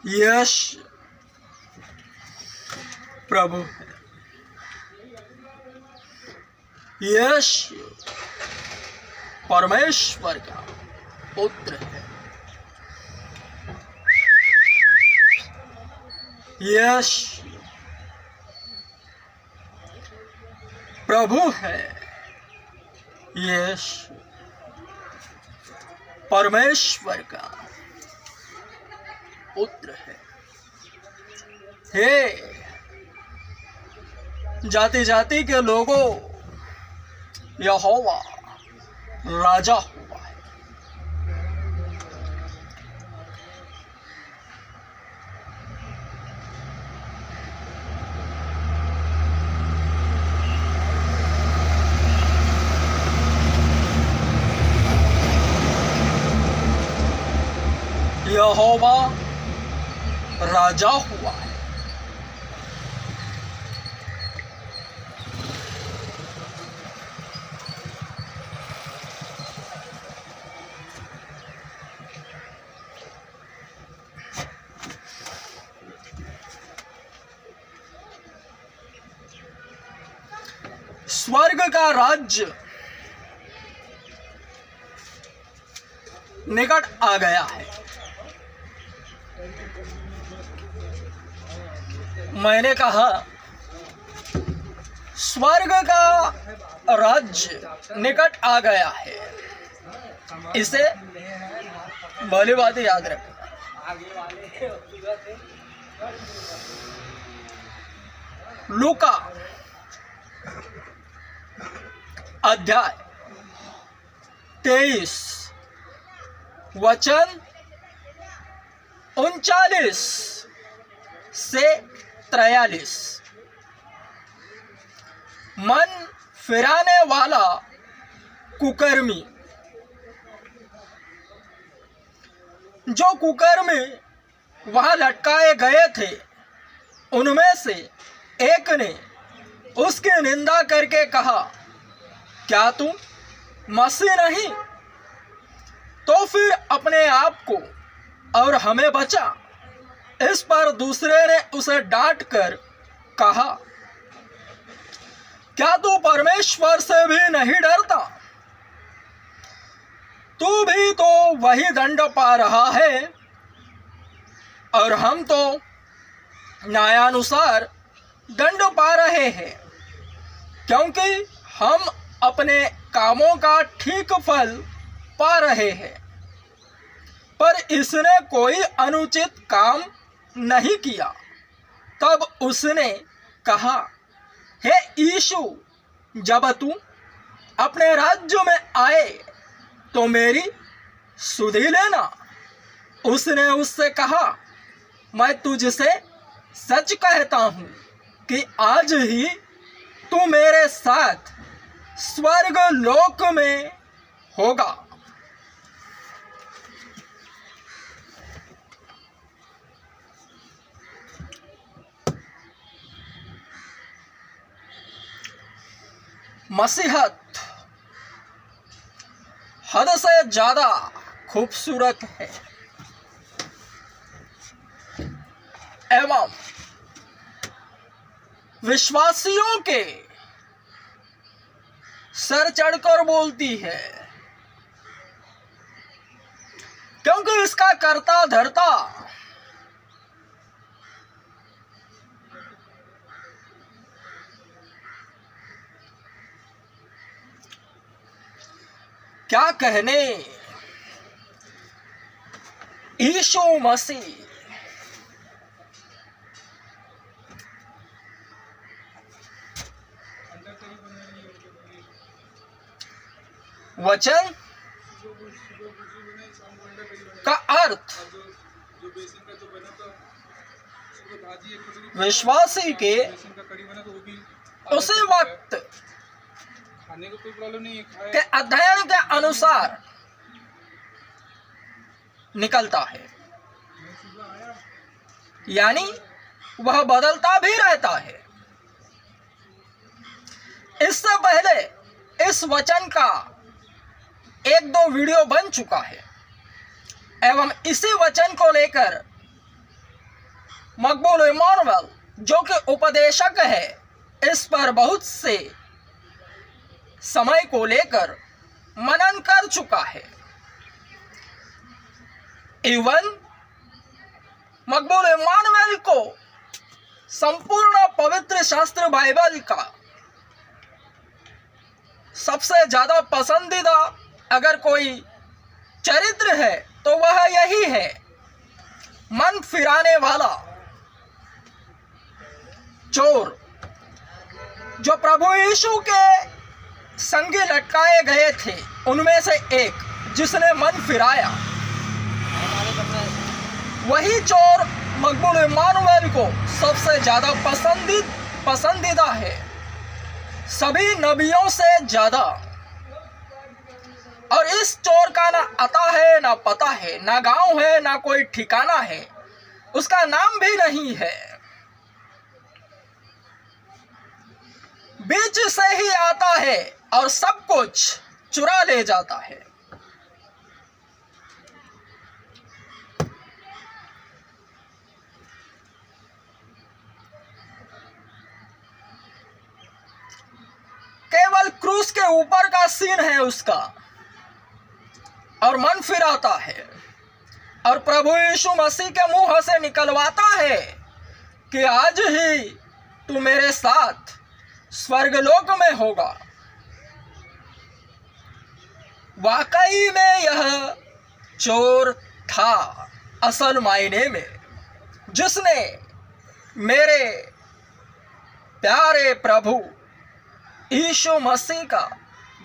यश प्रभु है, यश परमेश्वर का पुत्र है, यश प्रभु है, यश परमेश्वर का पुत्र है। हे जाति जाति के लोगों, यहोवा राजा हुआ है। यहोवा राजा हुआ है। स्वर्ग का राज्य निकट आ गया है। मैंने कहा स्वर्ग का राज्य निकट आ गया है, इसे भली बात याद रखना। लूका अध्याय 23 वचन 39 से 43। मन फिराने वाला कुकर्मी। जो कुकर्मी वहां लटकाए गए थे, उनमें से एक ने उसकी निंदा करके कहा, क्या तुम मसीह नहीं? तो फिर अपने आप को और हमें बचा। इस पर दूसरे ने उसे डांट कर कहा, क्या तू परमेश्वर से भी नहीं डरता? तू भी तो वही दंड पा रहा है और हम तो न्यायानुसार दंड पा रहे हैं, क्योंकि हम अपने कामों का ठीक फल पा रहे हैं। पर इसने कोई अनुचित काम नहीं किया। तब उसने कहा, हे यीशु, जब तू अपने राज्य में आए तो मेरी सुधि लेना। उसने उससे कहा, मैं तुझसे सच कहता हूं कि आज ही तू मेरे साथ स्वर्ग लोक में होगा। मसीहत हद से ज्यादा खूबसूरत है एवं विश्वासियों के सर चढ़कर बोलती है, क्योंकि इसका कर्ता धर्ता क्या कहने, यीशु मसीह वचन का अर्थ विश्वासी के उसी वक्त के अध्ययन के अनुसार निकलता है, यानी वह बदलता भी रहता है। इससे पहले इस वचन का 1-2 वीडियो बन चुका है एवं इसी वचन को लेकर मकबूल इमानुएल जो कि उपदेशक है, इस पर बहुत से समय को लेकर मनन कर चुका है। इवन मकबूल इमानुएल को संपूर्ण पवित्र शास्त्र बाइबल का सबसे ज्यादा पसंदीदा अगर कोई चरित्र है तो वह यही है, मन फिराने वाला चोर, जो प्रभु यीशु के संगे लटकाए गए थे उनमें से एक, जिसने मन फिराया। वही चोर मकबूल इमानुएल को सबसे ज्यादा पसंदीदा है, सभी नबियों से ज्यादा। और इस चोर का ना अता है, ना पता है, ना गांव है, ना कोई ठिकाना है, उसका नाम भी नहीं है। बीच से ही आता है और सब कुछ चुरा ले जाता है। केवल क्रूस के ऊपर का सीन है उसका, और मन फिराता है और प्रभु यीशु मसीह के मुंह से निकलवाता है कि आज ही तू मेरे साथ स्वर्गलोक में होगा। वाकई में यह चोर था असल मायने में, जिसने मेरे प्यारे प्रभु यीशु मसीह का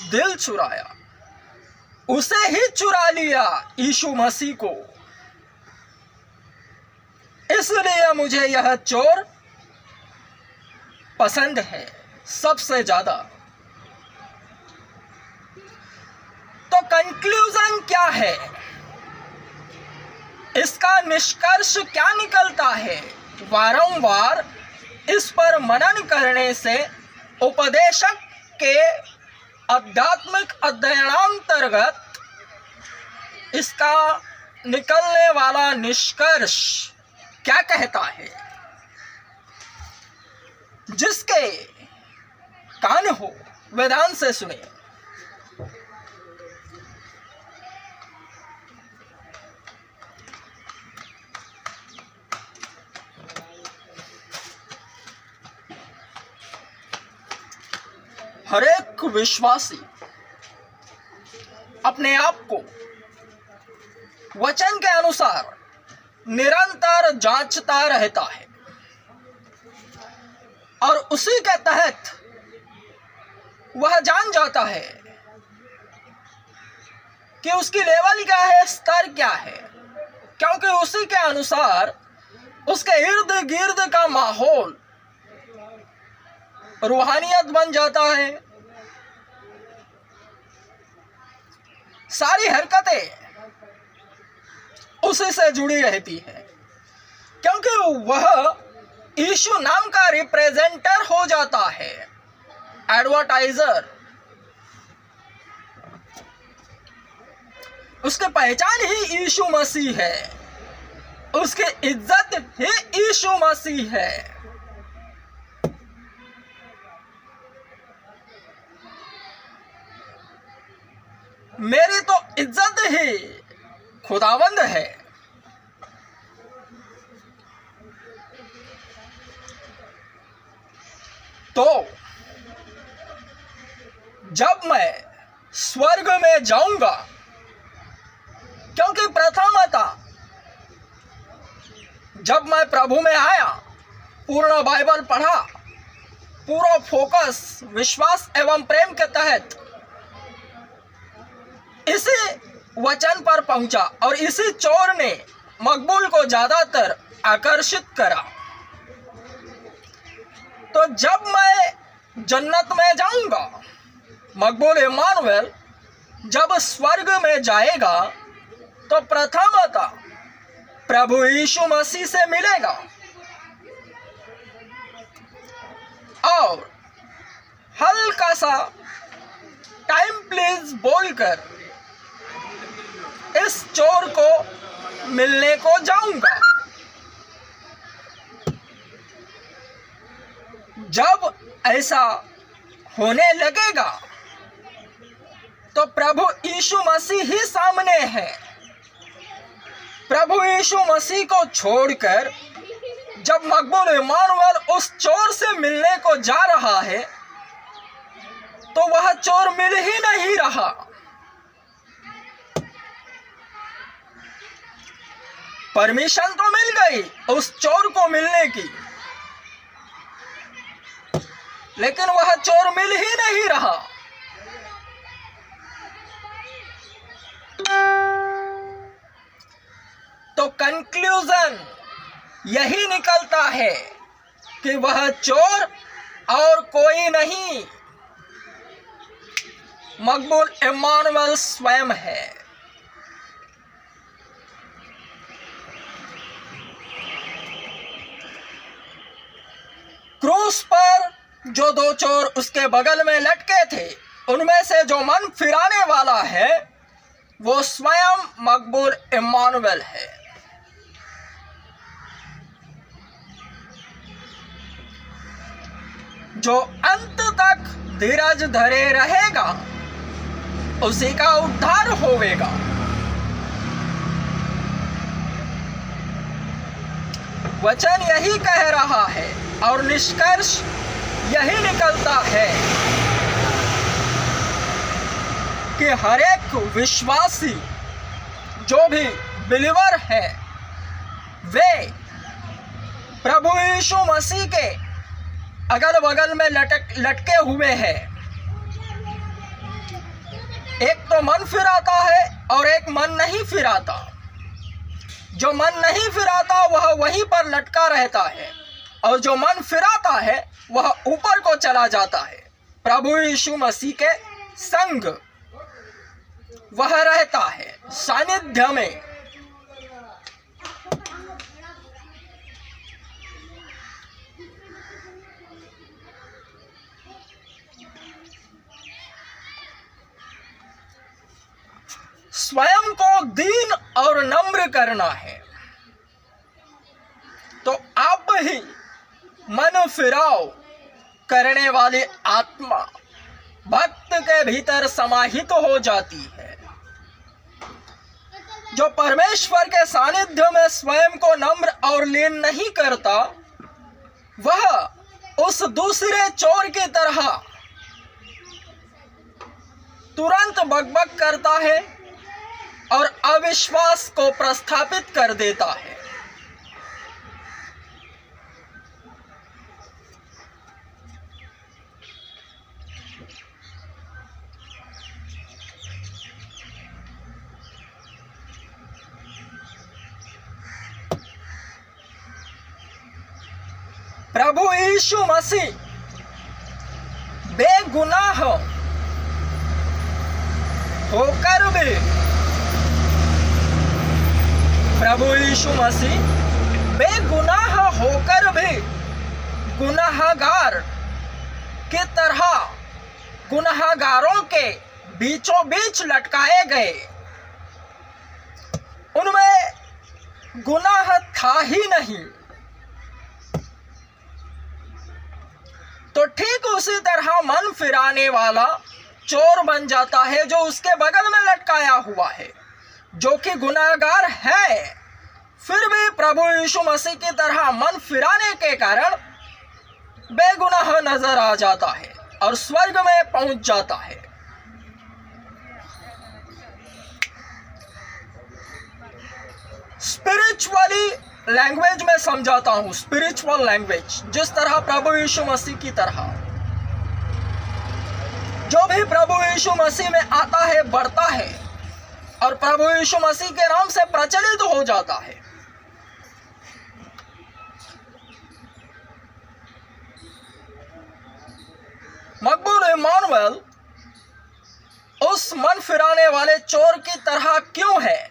दिल चुराया, उसे ही चुरा लिया यीशु मसीह को। इसलिए मुझे यह चोर पसंद है सबसे ज्यादा। तो कंक्लूजन क्या है, इसका निष्कर्ष क्या निकलता है? वारंवार इस पर मनन करने से उपदेशक के आध्यात्मिक अध्ययनांतर्गत इसका निकलने वाला निष्कर्ष क्या कहता है? जिसके कान हो वे ध्यान से सुने। हर एक विश्वासी अपने आप को वचन के अनुसार निरंतर जांचता रहता है और उसी के तहत वह जान जाता है कि उसकी लेवल क्या है, स्तर क्या है, क्योंकि उसी के अनुसार उसके इर्द गिर्द का माहौल रूहानियत बन जाता है। सारी हरकतें उसी से जुड़ी रहती है, क्योंकि वह यीशु नाम का रिप्रेजेंटर हो जाता है, एडवर्टाइजर। उसकी पहचान ही यीशु मसीह है, उसकी इज्जत ही यीशु मसीह है। मेरी तो इज्जत ही खुदावंद है। तो जब मैं स्वर्ग में जाऊंगा, क्योंकि प्रथमतः जब मैं प्रभु में आया, पूर्ण बाइबल पढ़ा, पूरा फोकस विश्वास एवं प्रेम के तहत इसी वचन पर पहुंचा और इसी चोर ने मकबूल को ज्यादातर आकर्षित करा। तो जब मैं जन्नत में जाऊंगा, मकबूल इमानुएल जब स्वर्ग में जाएगा, तो प्रथमतः प्रभु यीशु मसीह से मिलेगा और हल्का सा टाइम प्लीज बोलकर इस चोर को मिलने को जाऊंगा। जब ऐसा होने लगेगा तो प्रभु यीशु मसीह ही सामने है। प्रभु यीशु मसीह को छोड़कर जब मकबूल इम्मानुएल उस चोर से मिलने को जा रहा है तो वह चोर मिल ही नहीं रहा। परमिशन तो मिल गई उस चोर को मिलने की, लेकिन वह चोर मिल ही नहीं रहा। तो कंक्लूजन यही निकलता है कि वह चोर और कोई नहीं, मकबूल इम्मानुएल स्वयं है। क्रूस पर जो दो चोर उसके बगल में लटके थे, उनमें से जो मन फिराने वाला है वो स्वयं मकबूल इम्मानुएल है। जो अंत तक धीरज धरे रहेगा उसी का उद्धार होवेगा। वचन यही कह रहा है और निष्कर्ष यही निकलता है कि हर एक विश्वासी जो भी बिलीवर है वे प्रभु यीशु मसीह के अगल बगल में लटके हुए हैं। एक तो मन फिराता है और एक मन नहीं फिराता। जो मन नहीं फिराता वह वहीं पर लटका रहता है और जो मन फिराता है वह ऊपर को चला जाता है, प्रभु यीशु मसीह के संग वह रहता है, सानिध्य में। स्वयं को दीन और नम्र करना है तो आप ही मन फिराव करने वाली आत्मा भक्त के भीतर समाहित हो जाती है। जो परमेश्वर के सानिध्य में स्वयं को नम्र और लीन नहीं करता वह उस दूसरे चोर की तरह तुरंत बकबक करता है और अविश्वास को प्रस्थापित कर देता है। प्रभु यीशु मसीह बेगुनाह होकर भी प्रभु यीशु मसीह बेगुनाह होकर भी गुनाहगार की तरह गुनाहगारों के बीचों बीच लटकाए गए। उनमें गुनाह था ही नहीं। तो ठीक उसी तरह मन फिराने वाला चोर बन जाता है जो उसके बगल में लटकाया हुआ है, जो कि गुनाहगार है, फिर भी प्रभु यीशु मसीह की तरह मन फिराने के कारण बेगुनाह नजर आ जाता है और स्वर्ग में पहुंच जाता है। स्पिरिचुअली लैंग्वेज में समझाता हूं, स्पिरिचुअल लैंग्वेज, जिस तरह प्रभु यीशु मसीह की तरह जो भी प्रभु यीशु मसीह में आता है बढ़ता है और प्रभु यीशु मसीह के नाम से प्रचलित हो जाता है। मकबूल इम्मानुएल उस मन फिराने वाले चोर की तरह क्यों है?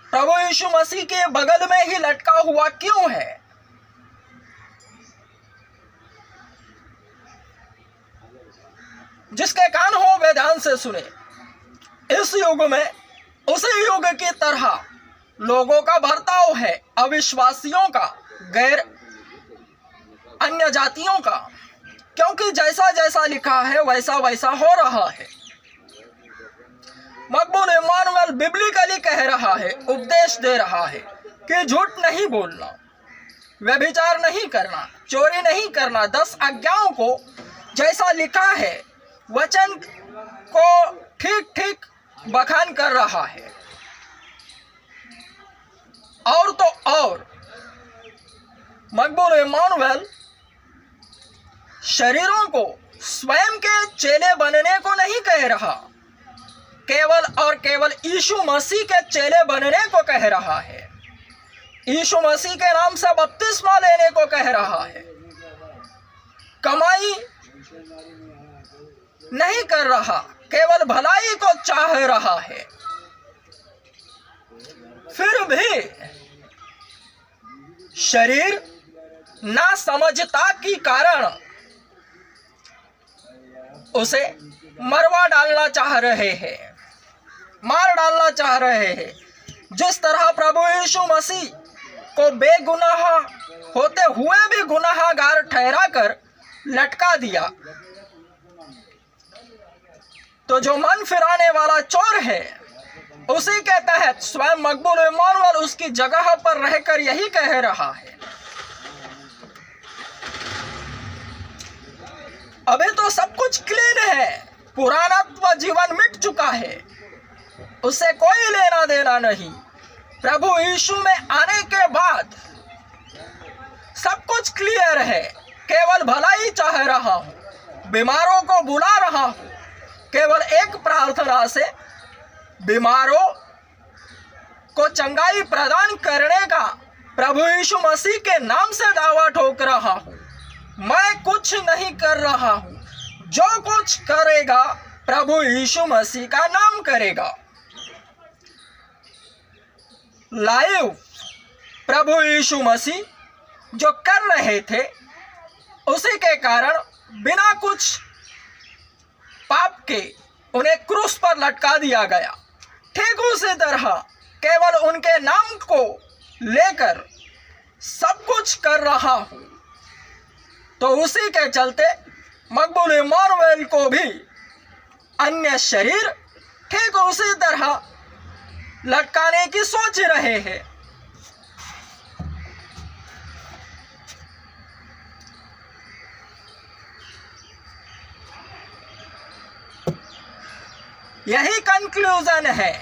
प्रभु यीशु मसीह के बगल में ही लटका हुआ क्यों है? जिसके कान हो वे ध्यान से सुने। इस युग में उसी युग की तरह लोगों का बर्ताव है, अविश्वासियों का, गैर अन्य जातियों का, क्योंकि जैसा जैसा लिखा है वैसा वैसा हो रहा है। मकबूल इमानुएल बिब्लिकली कह रहा है, उपदेश दे रहा है कि झूठ नहीं बोलना, व्यभिचार नहीं करना, चोरी नहीं करना, 10 आज्ञाओं को जैसा लिखा है वचन को ठीक ठीक बखान कर रहा है। और तो और मकबूल इमानुएल शरीरों को स्वयं के चेले बनने को नहीं कह रहा, केवल और केवल यीशु मसीह के चेले बनने को कह रहा है। यीशु मसीह के नाम से बपतिस्मा लेने को कह रहा है। कमाई नहीं कर रहा, केवल भलाई को चाह रहा है। फिर भी शरीर ना समझता के कारण उसे मरवा डालना चाह रहे हैं, मार डालना चाह रहे हैं। जिस तरह प्रभु यीशु मसीह को बेगुनाह होते हुए भी गुनाहगार ठहरा कर लटका दिया, तो जो मन फिराने वाला चोर है उसी के तहत स्वयं मकबूल इमानुएल उसकी जगह पर रहकर यही कह रहा है। अभी तो सब कुछ क्लीन है, पुराना जीवन मिट चुका है, उससे कोई लेना देना नहीं। प्रभु यीशु में आने के बाद सब कुछ क्लियर है, केवल भलाई चाह रहा हूं, बीमारों को बुला रहा हूं, केवल एक प्रार्थना से बीमारों को चंगाई प्रदान करने का प्रभु यीशु मसीह के नाम से दावा ठोक रहा हूं। मैं कुछ नहीं कर रहा हूं, जो कुछ करेगा प्रभु यीशु मसीह का नाम करेगा। लाइव प्रभु यीशु मसीह जो कर रहे थे उसी के कारण बिना कुछ पाप के उन्हें क्रूस पर लटका दिया गया। ठीक उसी तरह केवल उनके नाम को लेकर सब कुछ कर रहा हूं, तो उसी के चलते मकबूल इमानुएल को भी अन्य शरीर ठीक उसी तरह लटकाने की सोच रहे हैं। यही कंक्लूजन है।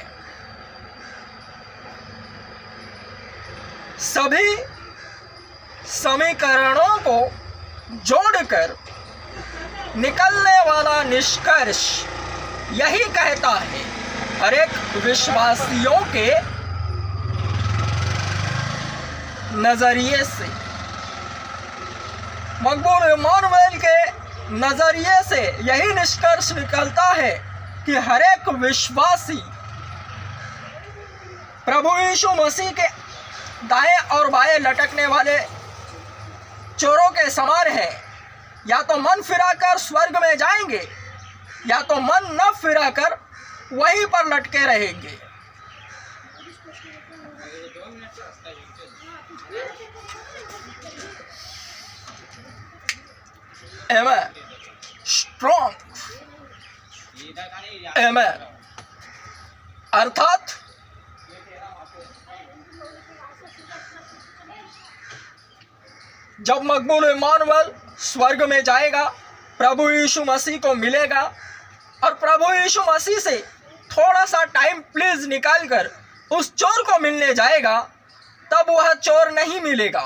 सभी समीकरणों को जोड़कर निकलने वाला निष्कर्ष यही कहता है, हर एक विश्वासियों के नजरिए से, मकबूल इमानुएल के नजरिए से यही निष्कर्ष निकलता है कि हर एक विश्वासी प्रभु यीशु मसीह के दाएं और बाएं लटकने वाले चोरों के समान है। या तो मन फिराकर स्वर्ग में जाएंगे, या तो मन न फिराकर वहीं पर लटके रहेंगे। आमेन। स्ट्रॉन्ग आमेन। अर्थात जब मकबूल इमानुएल स्वर्ग में जाएगा, प्रभु यीशु मसीह को मिलेगा और प्रभु यीशु मसीह से थोड़ा सा टाइम प्लीज निकालकर उस चोर को मिलने जाएगा, तब वह चोर नहीं मिलेगा।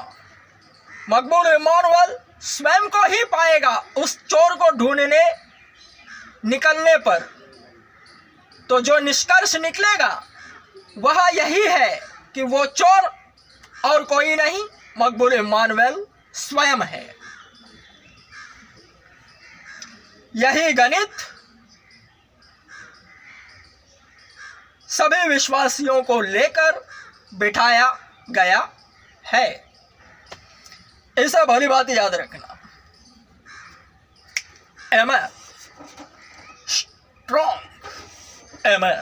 मकबूल इमानुएल स्वयं को ही पाएगा उस चोर को ढूंढने निकलने पर। तो जो निष्कर्ष निकलेगा वह यही है कि वो चोर और कोई नहीं, मकबूल इमानुएल स्वयं है। यही गणित सभी विश्वासियों को लेकर बिठाया गया है। ऐसा भली बात याद रखना। आमेन। स्ट्रॉन्ग आमेन।